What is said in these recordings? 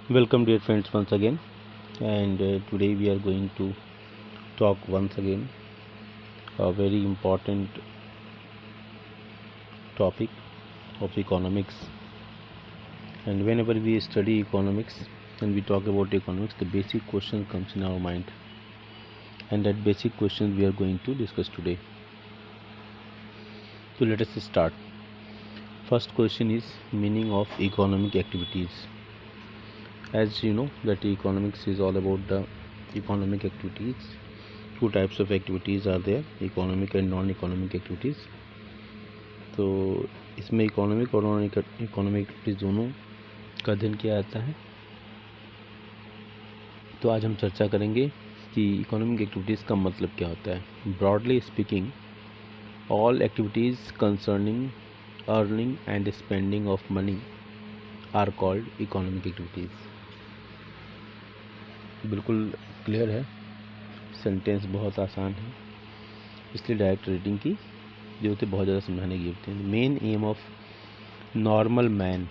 Welcome dear friends once again, and today we are going to talk once again a very important topic of economics. And whenever we study economics and we talk about economics, the basic question comes in our mind, and that basic question we are going to discuss today. So let us start. First question is meaning of economic activities. As you know that economics is all about the economic activities. Two types of activities are there, economic and non-economic activities. तो इसमें economic और non economic activities दोनों का अध्ययन किया जाता है। तो आज हम चर्चा करेंगे कि इकोनॉमिक एक्टिविटीज़ का मतलब क्या होता है। Broadly speaking, all activities concerning earning and spending of money are called economic activities. बिल्कुल क्लियर है, सेंटेंस बहुत आसान है, इसलिए डायरेक्ट रीडिंग की जरूरत है, बहुत ज़्यादा समझाने की जरूरत है। Main aim of normal man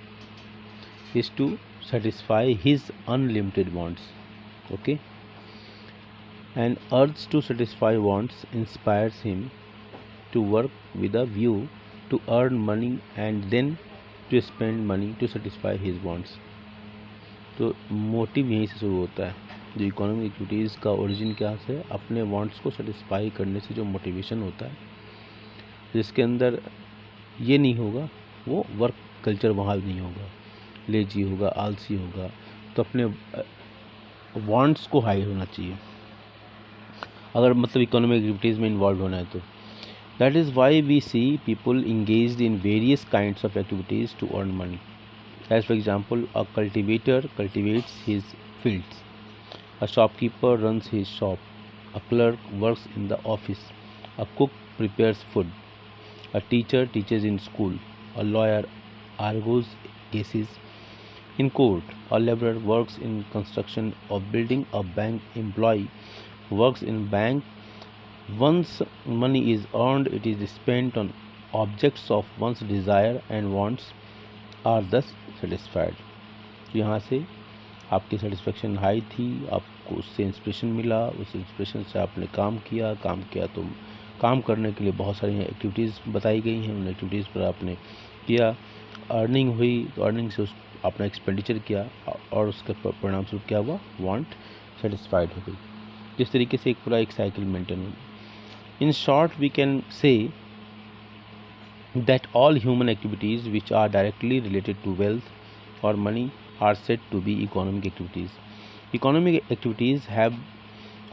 is to satisfy his unlimited wants, okay, and urge to satisfy wants inspires him to work with a view to earn money and then to spend money to satisfy his wants. तो motive यहीं से शुरू होता है। जो economic activities का origin क्या है, अपने वांट्स को सेटिस्फाई करने से जो मोटिवेशन होता है, जिसके अंदर ये नहीं होगा, वो वर्क कल्चर वहाँ नहीं होगा, लेजी होगा, आलसी होगा। तो अपने वांट्स को हाई होना चाहिए अगर मतलब इकोनॉमिक एक्टिविटीज़ में इन्वॉल्व होना है तो। That is why we see people engaged in various kinds of activities to earn money. As for example, a cultivator cultivates his fields, a shopkeeper runs his shop, a clerk works in the office, a cook prepares food, a teacher teaches in school, a lawyer argues cases in court, a laborer works in construction of building, a bank employee works in bank. Once money is earned, it is spent on objects of one's desire and wants are thus satisfied. यहाँ से आपकी satisfaction high थी, आपको उससे inspiration मिला, उस inspiration से आपने काम किया तो काम करने के लिए बहुत सारी एक्टिविटीज़ बताई गई हैं, उन एक्टिविटीज़ पर आपने किया, अर्निंग हुई, तो अर्निंग से उस अपना एक्सपेंडिचर किया और उसके परिणाम स्वरूप क्या हुआ, वांट सेटिस्फाइड हो गई। जिस तरीके से एक साइकिल मेंटेन हुई। In short we can say that all human activities which are directly related to wealth और money are said to be economic activities. Economic activities have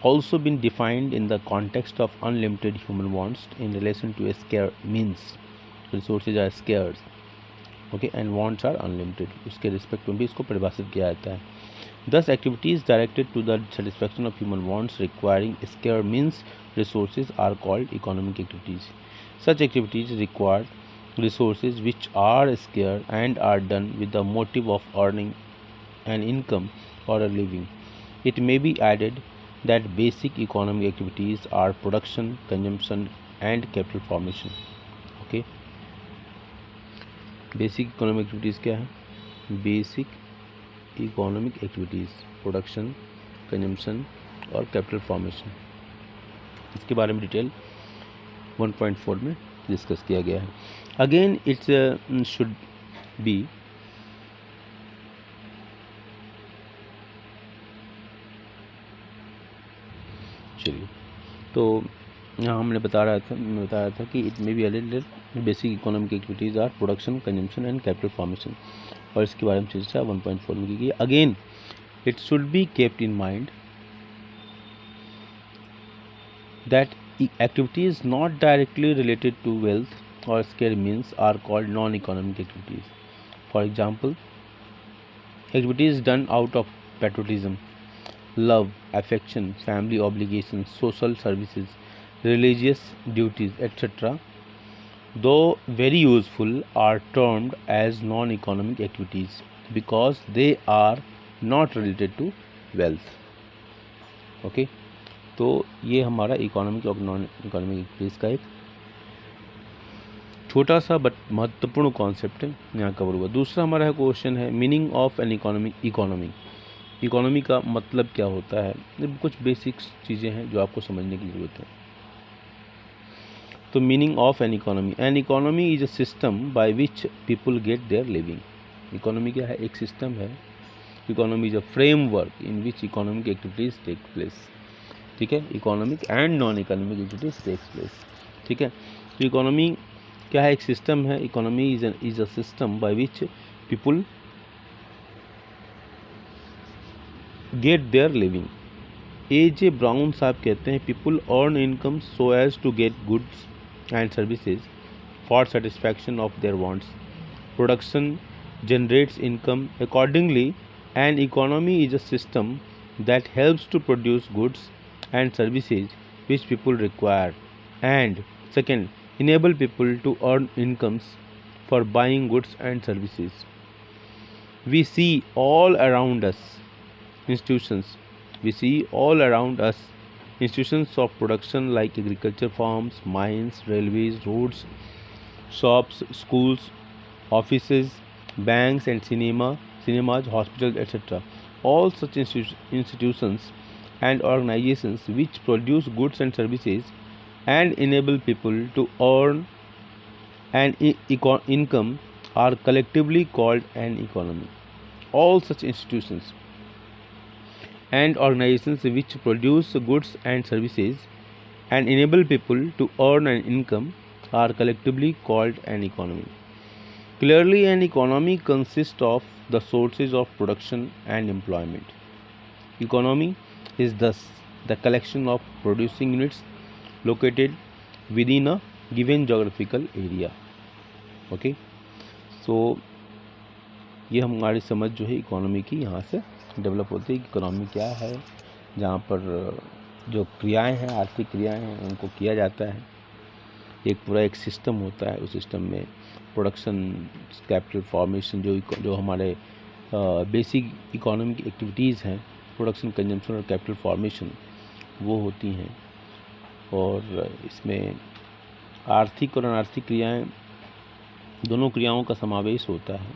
also been defined in the context of unlimited human wants in relation to a scarce means. Resources are scarce, okay, and wants are unlimited. उसके respect में भी इसको परिभाषित किया जाता है। Thus, activities directed to the satisfaction of human wants requiring scarce means resources are called economic activities. Such activities require resources which are scarce and are done with the motive of earning an income or a living. It may be added that basic economic activities are production, consumption and capital formation. Okay, basic economic activities क्या है? Basic economic activities production, consumption और capital formation, इसके बारे में detail 1.4 में discuss किया गया है। अगेन इट्स शुड बी चलिए, तो यहाँ हमने बताया था कि it may be added basic economic activities are production, consumption and capital formation, और इसके बारे में चर्चा 1.4 में की गई। Again it should be kept in mind that activities not directly related to wealth or scarce means are called non-economic activities. For example, activities done out of patriotism, love, affection, family obligations, social services, religious duties, etc., though very useful, are termed as non-economic activities because they are not related to wealth. Okay, तो ये हमारा economic और non economic activities का एक छोटा सा but महत्वपूर्ण concept है यहाँ कवर हुआ। दूसरा हमारा क्वेश्चन है meaning of an economy. Economy का मतलब क्या होता है, ये कुछ बेसिक्स चीज़ें हैं जो आपको समझने की ज़रूरत है। तो meaning of an economy is a system by which people get their living. Economy क्या है, एक सिस्टम है। Economy is a framework in which economic activities take place. ठीक है, economic and non economic activities takes place. ठीक है, तो economy क्या है, एक सिस्टम है। Economy is a system by which people get their living. A.J. Brown साहब कहते हैं, people earn income so as to get goods and services for satisfaction of their wants. Production generates income accordingly. An economy is a system that helps to produce goods and services which people require, and second enable people to earn incomes for buying goods and services. We see all around us institutions. We see all around us institutions of production like agriculture farms, mines, railways, roads, shops, schools, offices, banks and cinemas, hospitals, etc. All such institutions and organizations which produce goods and services and enable people to earn an income are collectively called an economy. All such institutions and organizations which produce goods and services and enable people to earn an income are collectively called an economy. Clearly, an economy consists of the sources of production and employment. Economy is thus the collection of producing units located within a given geographical area. Okay, so ये हमारी समझ जो है economy की यहाँ से develop होती है कि इकोनॉमी क्या है, जहाँ पर जो क्रियाएं हैं, आर्थिक क्रियाएं हैं, उनको किया जाता है। एक पूरा एक सिस्टम होता है, उस सिस्टम में प्रोडक्शन, कैपिटल फॉर्मेशन, जो हमारे बेसिक इकोनॉमिक एक्टिविटीज़ हैं, प्रोडक्शन, कंजम्पशन और कैपिटल फॉर्मेशन, वो होती हैं। और इसमें आर्थिक और अनार्थिक क्रियाएं, दोनों क्रियाओं का समावेश होता है,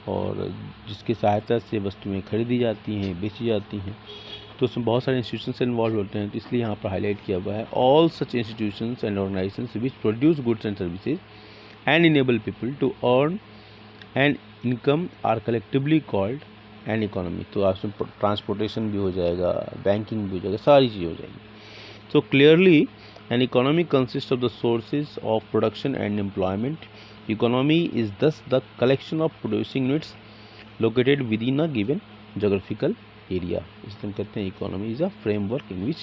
और जिसकी सहायता से वस्तुएं खरीदी जाती हैं, बेची जाती हैं। तो उसमें बहुत सारे इंस्टीट्यूशंस इन्वॉल्व होते हैं, तो इसलिए यहाँ पर हाईलाइट किया हुआ है, all such institutions and organisations which produce goods and services and enable people to earn and income are collectively called an economy. तो आपसे ट्रांसपोर्टेशन भी हो जाएगा, बैंकिंग भी हो जाएगा, सारी चीज़ हो जाएगी। So clearly, an economy consists of the sources of production and employment. Economy is thus the collection of producing units located within a given geographical area. इसलिए हम कहते हैं economy is a framework in which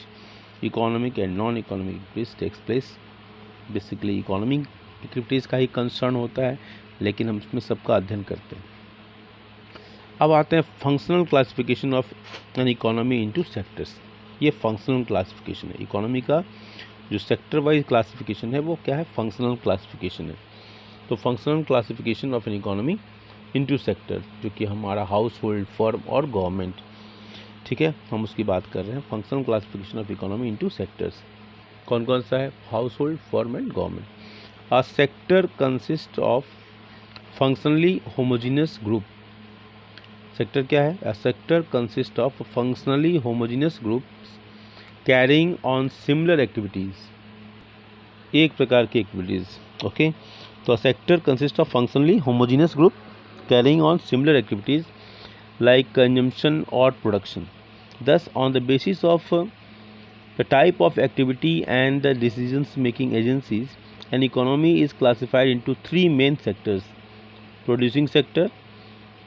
economic and non-economic activities takes place. Basically, economic activities का ही concern होता है, लेकिन हम उसमें सबका अध्ययन करते हैं। अब आते हैं functional classification of an economy into sectors. ये फंक्शनल क्लासिफिकेशन है इकोनॉमी का। जो सेक्टर वाइज क्लासिफिकेशन है वो क्या है, फंक्शनल क्लासिफिकेशन है। तो functional classification of an economy into sector, जो कि हमारा हाउस होल्ड, फर्म और गवर्नमेंट, ठीक है, हम उसकी बात कर रहे हैं। Functional classification of economy into sectors कौन कौन सा है, house hold, firm and government. A sector consist of functionally homogeneous group. Sector क्या है, a sector consist of functionally homogeneous groups carrying on similar activities, एक प्रकार की एक्टिविटीज़। ओके, तो a sector consist of functionally homogeneous group carrying on similar activities like consumption or production. Thus, on the basis of the type of activity and the decisions making agencies, an economy is classified into three main sectors: producing sector,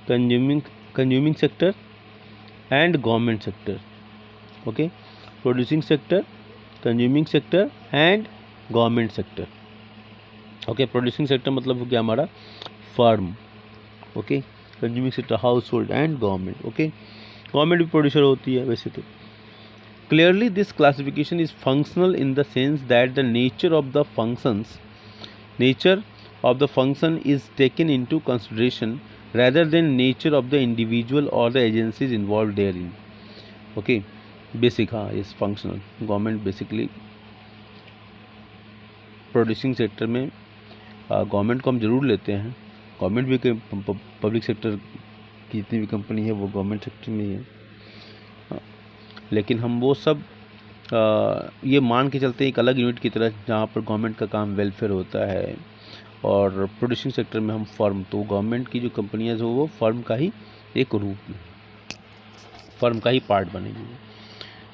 consuming sector and government sector. Okay, producing sector, consuming sector and government sector. Okay, producing sector मतलब क्या हमारा firm, okay, consuming sector house hold and government. Okay, government भी producer होती है वैसे तो। Clearly this classification is functional in the sense that the nature of the function is taken into consideration rather than nature of the individual or the agencies involved therein. Okay, basic हाँ is functional. Government basically producing sector में government को हम जरूर लेते हैं, government भी public sector की जितनी भी कंपनी है वो गवर्नमेंट सेक्टर में ही है। लेकिन हम वो सब ये मान के चलते हैं एक अलग यूनिट की तरह जहाँ पर गवर्नमेंट का काम वेलफेयर होता है, और प्रोड्यूसिंग सेक्टर में हम फर्म, तो गवर्नमेंट की जो कंपनियाँ जो वो फर्म का ही एक रूप में, फर्म का ही पार्ट बनेगी।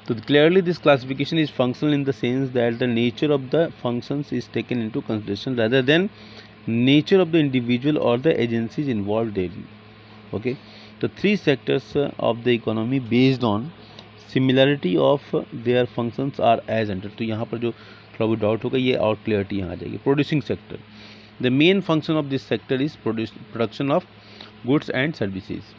तो clearly this classification is functional in the sense that the nature of the functions is taken into consideration rather than nature of the individual or the agencies involved daily. Okay, the three sectors of the economy based on similarity of their functions are as under. तो यहाँ पर जो थोड़ा बहुत doubt होगा ये और clarity यहाँ आ जाएगी। Producing sector, the main function of this sector is production of goods and services.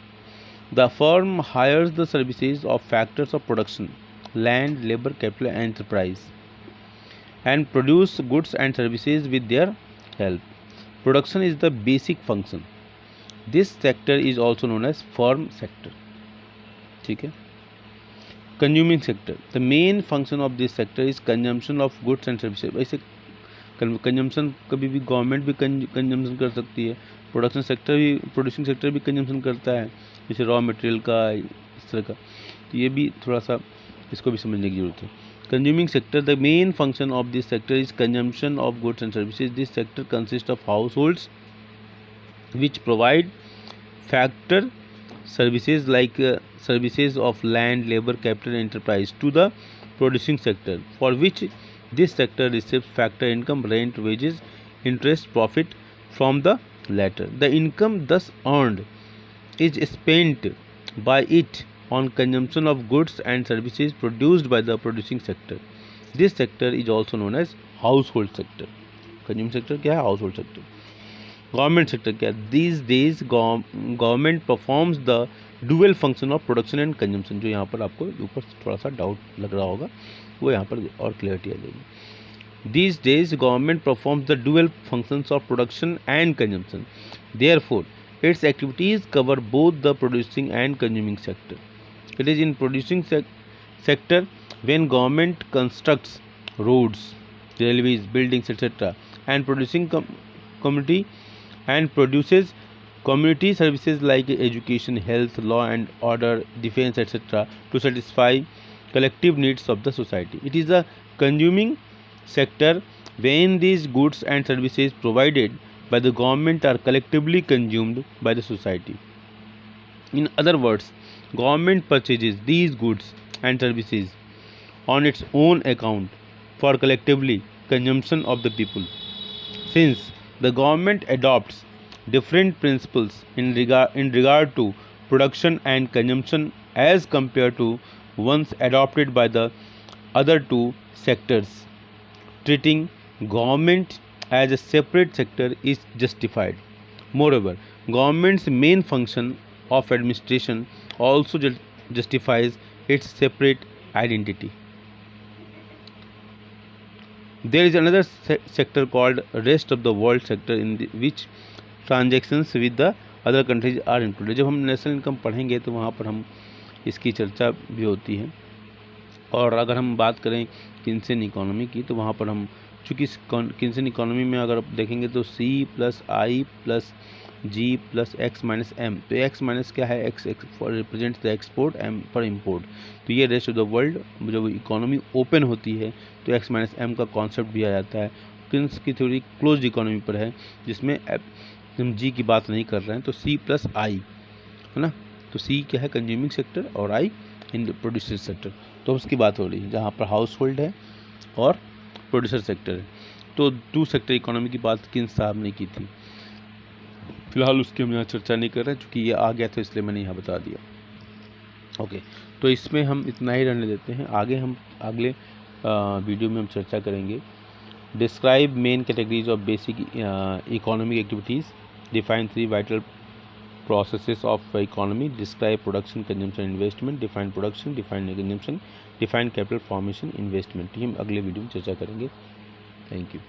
The firm hires the services of factors of production, land, labor, capital, and enterprise, and produce goods and services with their help. Production is the basic function. This sector is also known as firm sector. ठीक है। Consuming sector, the main function of this sector is consumption of goods and services. वैसे consumption कभी भी government भी consumption कर सकती है, production sector भी, प्रोड्यूसिंग सेक्टर भी कंजम्पशन करता है, जैसे रॉ मटेरियल का, इस तरह का। तो ये भी थोड़ा सा इसको भी समझने की जरूरत है। Consuming sector, the main function of this sector is consumption of goods and services. This sector consist of house holds which provide factor services like services of land, labor, capital, and enterprise to the producing sector, for which this sector receives factor income, rent, wages, interest, profit from the latter. The income thus earned is spent by it on consumption of goods and services produced by the producing sector. This sector is also known as household sector. Consuming sector क्या है? Household sector. Government sector क्या है? These days government performs the dual function of production and consumption. जो यहाँ पर आपको ऊपर थोड़ा सा डाउट लग रहा होगा वो यहाँ पर और क्लियरिटी आ जाएगी. These days government performs the dual functions of production and consumption. Therefore its activities cover both the producing and consuming sector. It is in producing sector when government constructs roads, railways, buildings, etc., and producing community and produces community services like education, health, law and order, defense, etc., to satisfy collective needs of the society. It is a consuming sector when these goods and services provided by the government are collectively consumed by the society. In other words, government purchases these goods and services on its own account for collectively consumption of the people. Since the government adopts different principles in regard to production and consumption as compared to ones adopted by the other two sectors, treating government as a separate sector is justified. Moreover, government's main function of administration also justifies its separate identity. There is another sector called rest of the world sector, in which transactions with the other countries are included. जब हम national income पढ़ेंगे तो वहाँ पर हम इसकी चर्चा भी होती है. और अगर हम बात करें किन्सन इकोनॉमी की तो वहाँ पर हम, चूँकि किन्सन इकोनॉमी में अगर आप देखेंगे तो C + I + G + X - M, तो X माइनस क्या है? X for represents the export, M for import. तो ये रेस्ट ऑफ द वर्ल्ड जब इकोनॉमी ओपन होती है तो X - M का कॉन्सेप्ट भी आ जाता है. किन्स की थ्योरी क्लोज्ड इकोनॉमी पर है जिसमें हम G की बात नहीं कर रहे हैं. तो C + I है ना. तो C क्या है? कंज्यूमिंग सेक्टर और I इन प्रोड्यूसर सेक्टर. तो उसकी बात हो रही है जहाँ पर हाउस होल्ड है और प्रोड्यूसर सेक्टर है. तो टू सेक्टर इकोनॉमी की बात किन्स साहब ने की थी. फिलहाल उसकी हम यहाँ चर्चा नहीं कर रहे हैं क्योंकि ये आ गया था इसलिए मैंने यहाँ बता दिया. ओके, तो इसमें हम इतना ही रहने देते हैं. आगे हम अगले वीडियो में हम चर्चा करेंगे. Describe main categories of basic economic activities, define 3 vital processes of economy, describe production, consumption, investment, define production, define consumption, define capital formation, investment. हम अगले वीडियो में चर्चा करेंगे. Thank you.